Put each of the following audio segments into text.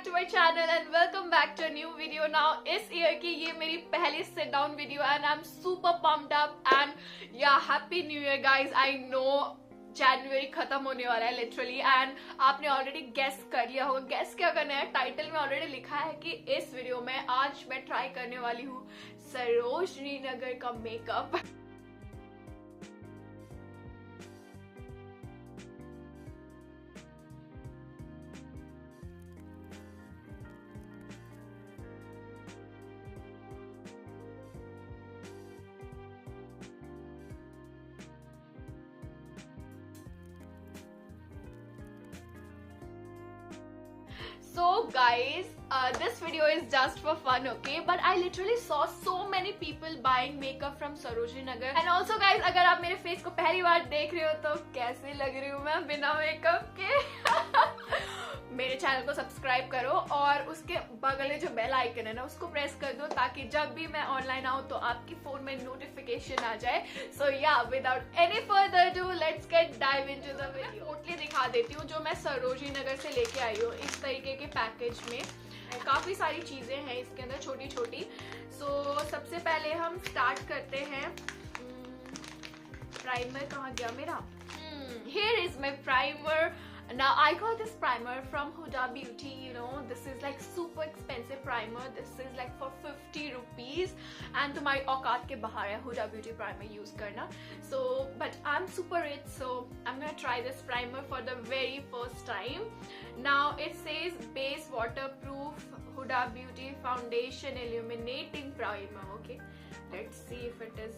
to my channel and welcome back to a new video. Now इस year की ये मेरी पहली sit down video and I'm super pumped up and yeah, happy new year guys. I know जनवरी खत्म होने वाला है literally and आपने ऑलरेडी गेस कर लिया होगा. गेस क्या करना है, टाइटल में ऑलरेडी लिखा है कि इस वीडियो में आज मैं ट्राई करने वाली हूँ सरोजनी नगर का makeup. So guys, this video is just for fun, okay? But I literally saw so many people buying makeup from Sarojini Nagar. And also guys, अगर आप मेरे face को पहली बार देख रहे हो तो कैसे लग रही हूँ मैं बिना मेकअप के? मेरे चैनल को सब्सक्राइब करो और उसके बगल में जो बेल आइकन है ना उसको प्रेस कर दो ताकि जब भी मैं ऑनलाइन आऊँ तो आपकी फोन में नोटिफिकेशन आ जाए. सो या without any further do let's get dive into the video. Totally दिखा देती हूँ जो मैं सरोजनी नगर से लेके आई हूँ इस तरीके के पैकेज में. काफी सारी चीजें हैं इसके अंदर छोटी छोटी. सो सबसे पहले हम स्टार्ट करते हैं. प्राइमर कहाँ गया मेरा? Here is my primer. Now I got this primer from Huda Beauty. You know, this is like super expensive primer. This is like for 50 rupees and तुम्हारी औकात के बाहर है Huda Beauty primer use करना. So but I'm super rich, so I'm gonna try this primer for the very first time. Now it says base waterproof Huda Beauty foundation illuminating primer. Okay, let's see if it is.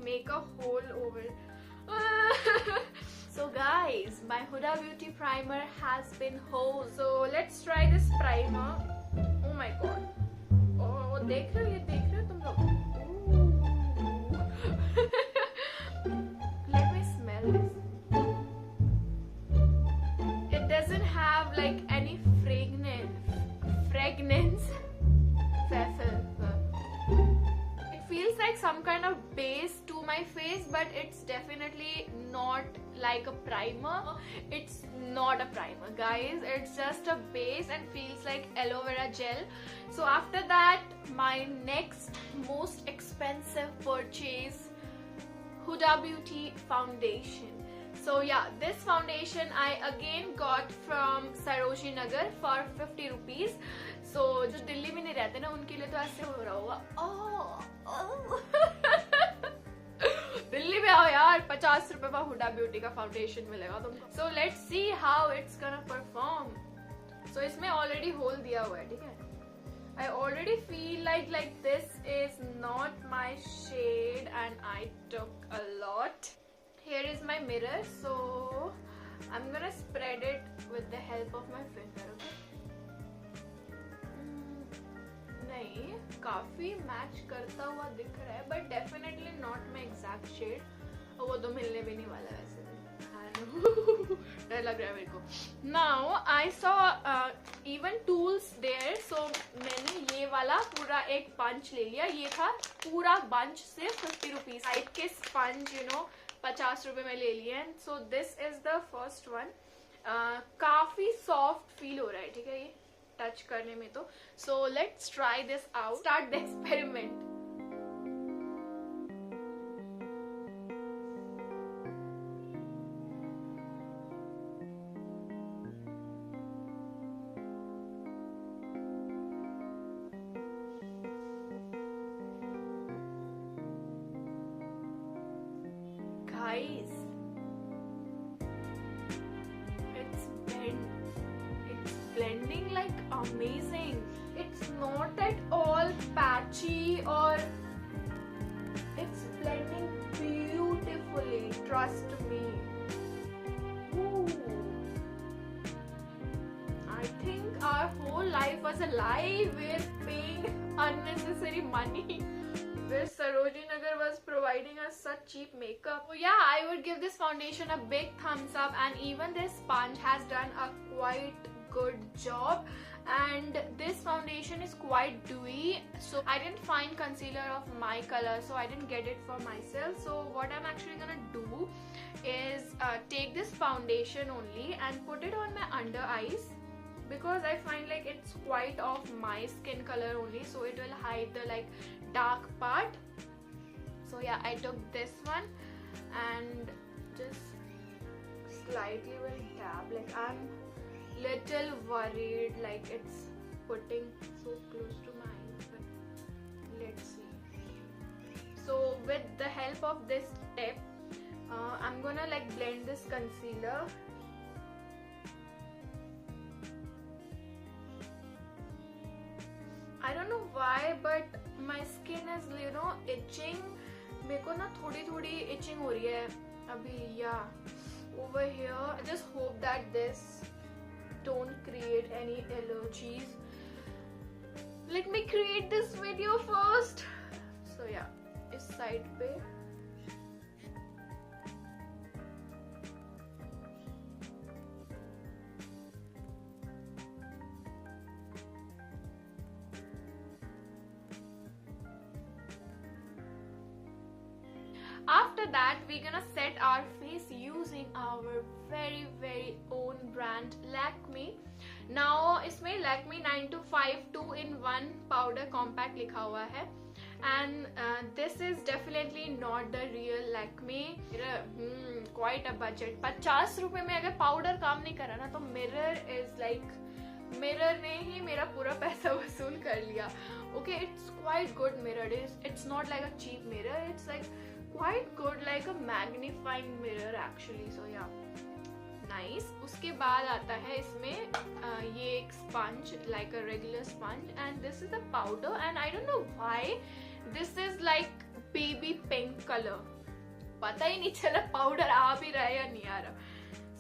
Make a hole over. So guys, my Huda Beauty primer has been whole. So let's try this primer. Oh my god. Oh, देख रहे हो तुम लोग? Let me smell this. It doesn't have like any fragrance. Feels like some kind of base to my face, but it's definitely not like a primer. It's not a primer guys, it's just a base and feels like aloe vera gel. So after that, my next most expensive purchase, Huda Beauty foundation. So yeah, this foundation I again got from Sarojini Nagar for 50 rupees. So जो दिल्ली में नहीं रहते ना उनके लिए तो ऐसे हो रहा होगा. दिल्ली में आओ यार, 50 रुपए में हुडा ब्यूटी का फाउंडेशन मिलेगा तुमको. So let's see how it's gonna perform. So इसमें already होल दिया हुआ है, ठीक है. I already feel like this is not my shade and I took a lot. Here is my mirror, so I'm gonna spread it with the help of my finger. Okay? नहीं, काफी match करता हुआ दिख रहा है, but definitely not my exact shade. और वो तो मिलने भी नहीं वाला वैसे भी. डर लग रहा है मेरे को. Now I saw even tools there, so मैंने ये वाला पूरा एक बंच ले लिया. ये था पूरा बंच से 50 rupees. साइड के स्पंज 50 रुपए में ले लिए. So this is the first one. काफी सॉफ्ट फील हो रहा है, ठीक है, ये टच करने में तो. So let's try this out, start the experiment. Guys, it's blending like amazing. It's not at all patchy or it's blending beautifully, trust me. Ooh. I think our whole life was a lie. We're paying unnecessary money. This Sarojini Nagar was providing us such cheap makeup. So yeah, I would give this foundation a big thumbs up, and even this sponge has done a quite good job. and this foundation is quite dewy, so I didn't find concealer of my color, so I didn't get it for myself. So what I'm actually gonna do is take this foundation only and put it on my under eyes, because I find like it's quite of my skin color only, so it will hide the like dark part. So yeah, I took this one and just slightly will dab. Like I'm little worried like it's putting so close to mine, but let's see. So with the help of this tip, I'm gonna like blend this concealer. I don't know why, but my skin is, you know, itching. मेरे को ना थोड़ी itching हो रही है अभी. Yeah, over here. I just hope that this don't create any allergies. Let me create this video first. So yeah, इस side पे. After that, we're gonna set our face using our very own brand Lakme. Now इसमें Lakme 925 2-in-1 powder compact लिखा हुआ है, and this is definitely not the real Lakme. Quite a budget. 50 रुपए में अगर powder काम नहीं करा ना, तो मिरर is like, मिरर ने ही मेरा पूरा पैसा वसूल कर लिया. Okay, it's quite good mirror. It's not like a cheap mirror. It's like quite good, like a magnifying mirror actually. So yeah, nice. उसके बाद आता है इसमें ये एक sponge, like a regular sponge, and this is a powder, and I don't know why this is like baby pink color. पता ही नहीं चला powder आ भी रहा है या नहीं आ रहा.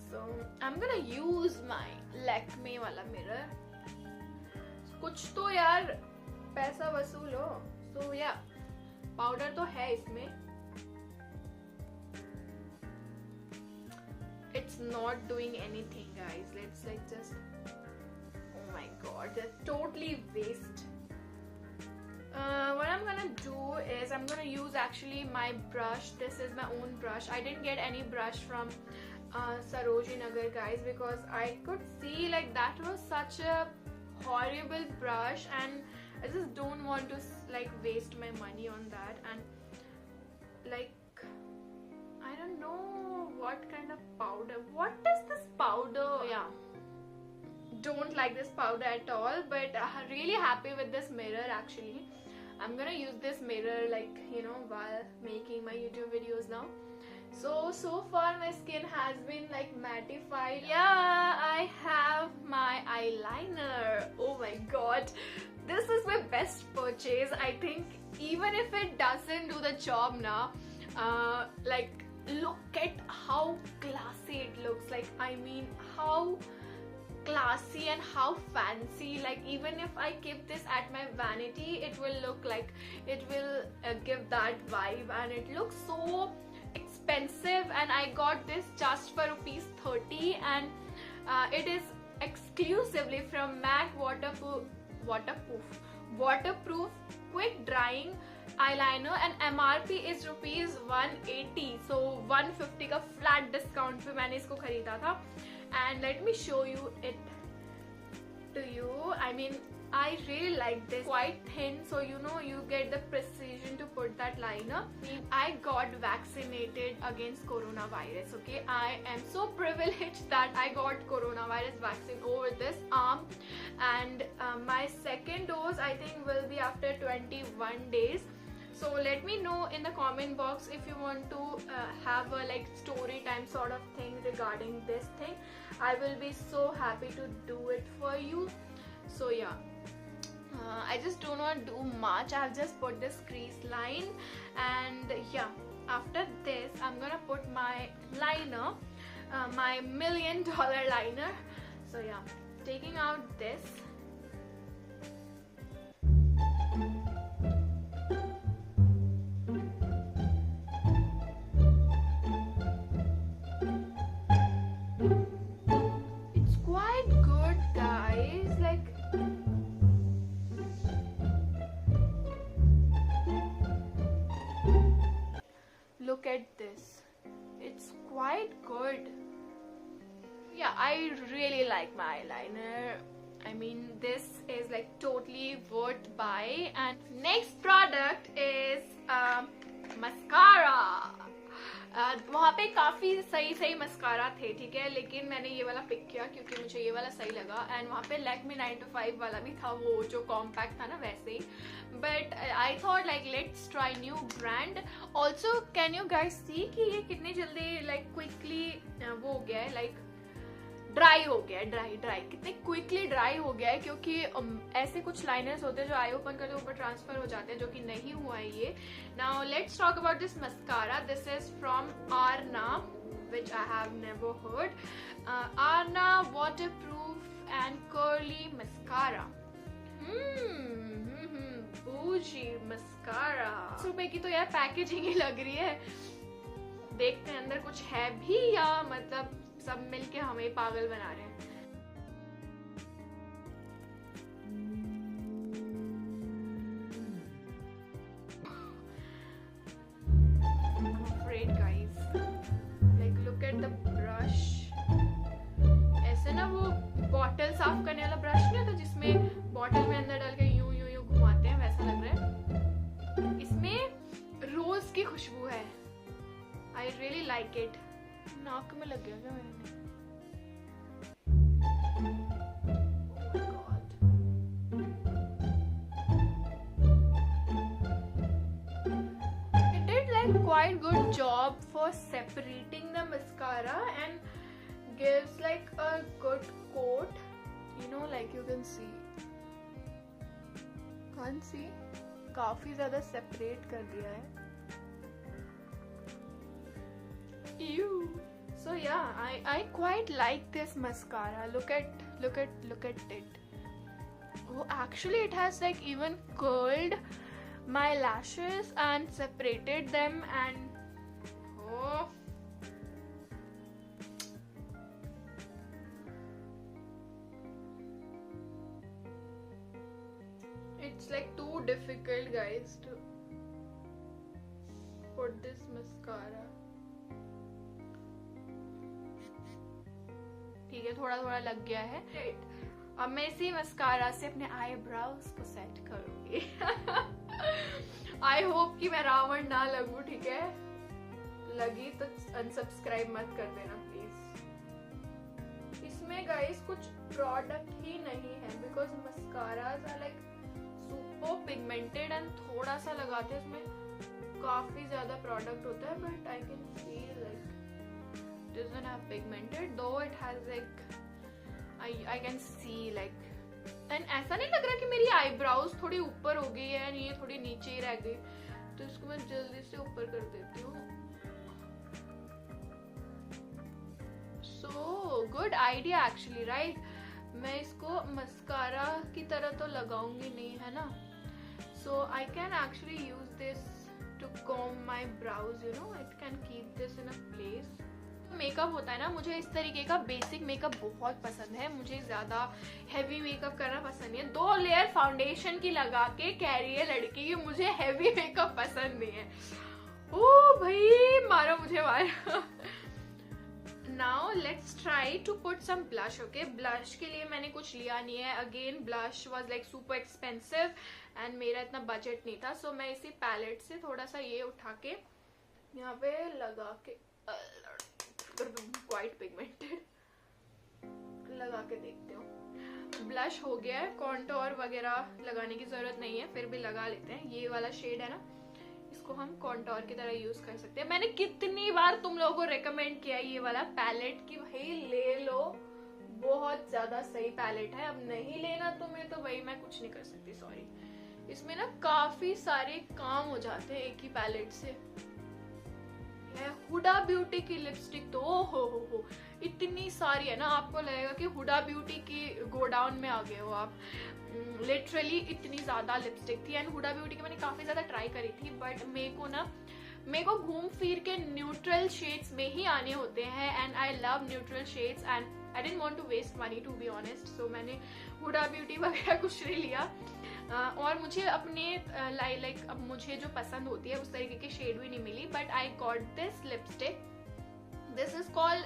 So I'm gonna use my Lakme वाला mirror. कुछ तो यार पैसा वसूल हो. So yeah, powder तो है इसमें. It's not doing anything, guys. Let's like just, oh my god, that's totally waste. What I'm gonna do is I'm gonna use actually my brush. This is my own brush. I didn't get any brush from Sarojini Nagar, guys, because I could see like that was such a horrible brush, and I just don't want to like waste my money on that. And like, I don't know what kind of powder. What is this powder? Yeah, don't like this powder at all, but really happy with this mirror actually. I'm gonna use this mirror like, you know, while making my YouTube videos now. So far my skin has been like mattified. Yeah, I have my eyeliner. Oh my god, this is my best purchase. I think even if it doesn't do the job now, like, look at how classy it looks. Like, I mean, how classy and how fancy. Like, even if I keep this at my vanity, it will look like, it will give that vibe, and it looks so expensive. And I got this just for ₹30, and it is exclusively from MAC waterproof quick drying eyeliner, and MRP is ₹180. So 150 का flat discount पे मैंने इसको खरीदा था. And let me show you it to you. I mean, I really like this. Quite thin, so you know, you get the precision to put that liner. I got vaccinated against coronavirus. Okay, I am so privileged that I got coronavirus vaccine over this arm, and my second dose I think will be after 21 days. So let me know in the comment box if you want to have a like story time sort of thing regarding this thing. I will be so happy to do it for you. So yeah, I just do not do much. I have just put this crease line, and yeah, after this I'm gonna put my liner, my $1 million liner. So yeah, taking out this. It's quite good, guys. Like, quite good. Yeah, I really like my eyeliner. I mean, this is like totally worth buy. And next product is mascara. वहाँ पे काफी सही mascara थे, ठीक है, लेकिन मैंने ये वाला पिक किया क्योंकि मुझे ये वाला सही लगा. एंड वहाँ पे लैक्मे 9 to 5 वाला भी था, वो जो कॉम्पैक्ट था ना वैसे ही. But I thought like let's try new brand. Also can you guys see कि ये कितनी जल्दी लाइक क्विकली वो हो गया है, लाइक ड्राई हो गया है. ड्राई कितने क्विकली ड्राई हो गया है, क्योंकि ऐसे कुछ लाइनर्स होते हैं जो आई ओपन करते ऊपर ट्रांसफर हो जाते हैं, जो कि नहीं हुआ है ये. Now let's talk about this mascara. This is from Aarna, which I have never heard. Arna waterproof and curly mascara. बूजी मस्कारा. 10 रुपए की तो यार पैकेजिंग ही लग रही है. देखते हैं अंदर कुछ है भी या मतलब सब मिलके हमें पागल बना रहे हैं. Afraid guys, like look at the brush. ऐसे ना वो बॉटल साफ करने वाला ब्रश नहीं होता जिसमें बॉटल में अंदर डाल के यूं घुमाते हैं, वैसा लग रहा है. इसमें रोज की खुशबू है. I really like it. नाक में लग गया क्या मेरे? It did like quite good job for separating the mascara and gives like a good coat. You know, like you can see. Can't see? काफी ज्यादा separate कर दिया है. Ew. So yeah, I quite like this mascara. Look at it. Oh, actually it has like even curled my lashes and separated them, and oh, it's like too difficult guys to put this mascara. ठीक है, थोड़ा लग गया है. अब मैं इसी mascara से अपने आईब्रोज को सेट करूंगी. आई होप कि मैं रावण ना लगूं, ठीक है. लगी तो अनसब्सक्राइब मत कर देना प्लीज. इसमें गाइस कुछ प्रोडक्ट ही नहीं है, because mascaras are like super pigmented and थोड़ा सा लगाते हैं इसमें काफी ज्यादा प्रोडक्ट होता है. But I can feel like doesn't have pigmented, though it has like I can see like, and ऐसा नहीं लग रहा कि मेरी आईब्रोज थोड़ी ऊपर हो गई है, ये थोड़ी नीचे ही रह गई, तो इसको मैं जल्दी से ऊपर कर देती हूँ. So good idea actually, right? मैं इसको मस्कारा की तरह तो लगाऊंगी नहीं, है ना. So I can actually use this to comb my brows, you know, it can keep this in a place. Makeup होता है ना, मुझे इस तरीके का बेसिक मेकअप बहुत पसंद है. मुझे ज्यादा हैवी मेकअप करना पसंद नहीं है. 2 लेयर फाउंडेशन की लगा के कह रही है लड़की कि मुझे हैवी मेकअप पसंद नहीं है. ओ भाई मारो मुझे मारो. Now let's try to put some blush. Okay, blush के लिए मैंने कुछ लिया नहीं है. Again blush was like super expensive and मेरा इतना बजट नहीं था. सो मैं इसी पैलेट से थोड़ा सा ये उठा के यहाँ पे लगा के क्वाइट पिगमेंटेड लगा के देखते हो. ब्लश हो गया है. कॉन्टोर वगैरह लगाने की जरूरत नहीं है, फिर भी लगा लेते हैं. ये वाला शेड है ना, इसको हम कॉन्टोर की तरह यूज कर सकते हैं. मैंने कितनी बार तुम लोगों को रेकमेंड किया ये वाला पैलेट कि भाई ले लो, बहुत ज्यादा सही पैलेट है. अब नहीं लेना तुम्हें तो भाई मैं कुछ नहीं कर सकती, सॉरी. इसमें ना काफी सारे काम हो जाते हैं एक ही पैलेट से. हुडा ब्यूटी की लिपस्टिक तो हो इतनी सारी है ना, आपको लगेगा कि हुडा ब्यूटी की गोडाउन में आ गए हो आप. लिटरली इतनी ज्यादा लिपस्टिक थी. एंड हुडा ब्यूटी की मैंने काफी ज्यादा ट्राई करी थी, बट मेरे को घूम फिर के न्यूट्रल शेड्स में ही आने होते हैं. And I love neutral shades and I didn't want to waste money to be honest. So मैंने हुडा ब्यूटी वगैरह कुछ नहीं लिया. और मुझे अपने लाइक अब मुझे जो पसंद होती है उस तरीके की शेड भी नहीं मिली. But I got this lipstick this is called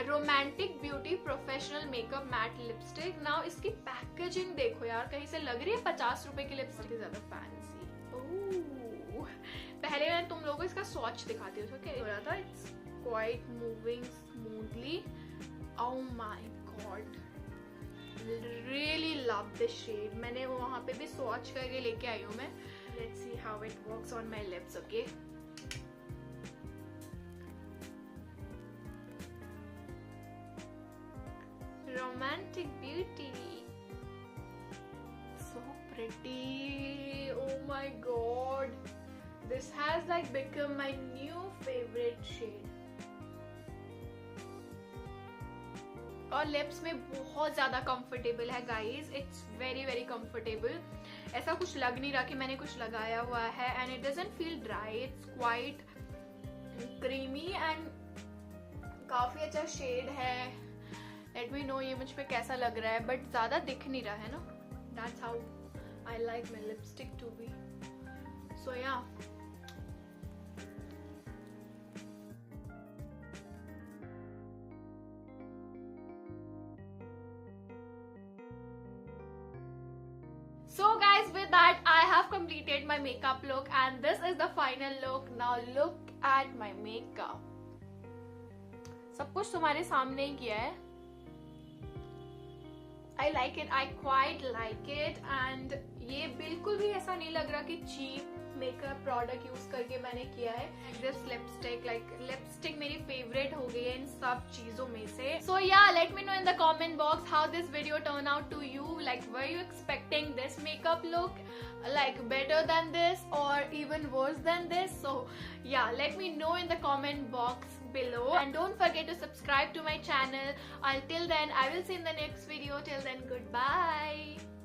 Romantic Beauty professional makeup matte lipstick. Now इसकी पैकेजिंग देखो यार, कहीं से लग रही है 50 रुपए की लिपस्टिक, ज्यादा फैंसी। पहले मैं तुम लोगों को इसका स्वॉच दिखाती हूँ, क्या हो रहा था। It's quite moving smoothly. Oh my god, really love this shade. मैंने वहां पे भी स्वॉच करके लेके आई हूँ मैं। Let's see how it works on my lips. Okay, romantic beauty, so pretty. Oh my god, this has like become my new favorite shade. और lips में बहुत ज्यादा कंफर्टेबल है guys, it's very very comfortable. ऐसा कुछ लग नहीं रहा कि मैंने कुछ लगाया हुआ है, and it doesn't feel dry, it's quite creamy and काफी अच्छा शेड है। लेट मी नो ये मुझ पे कैसा लग रहा है, बट ज्यादा दिख नहीं रहा है ना। That's how I like my lipstick to be. So yeah, so guys, with that I have completed my makeup look and this is the final look. Now look at my makeup. सब कुछ तुम्हारे सामने ही किया है। I like it, I quite like it, and ये बिल्कुल भी ऐसा नहीं लग रहा कि cheap मेकअप प्रोडक्ट यूज करके मैंने किया है। दिस लिपस्टिक मेरी फेवरेट हो गई है इन सब चीजों में से। So yeah, let me know in the comment box how this video turn out to you. Like, were you expecting this makeup look like better than this or even worse than this? So yeah, let me know in the comment box below, and don't forget to subscribe to my channel. Until then, I will see you in the next video. Till then, goodbye.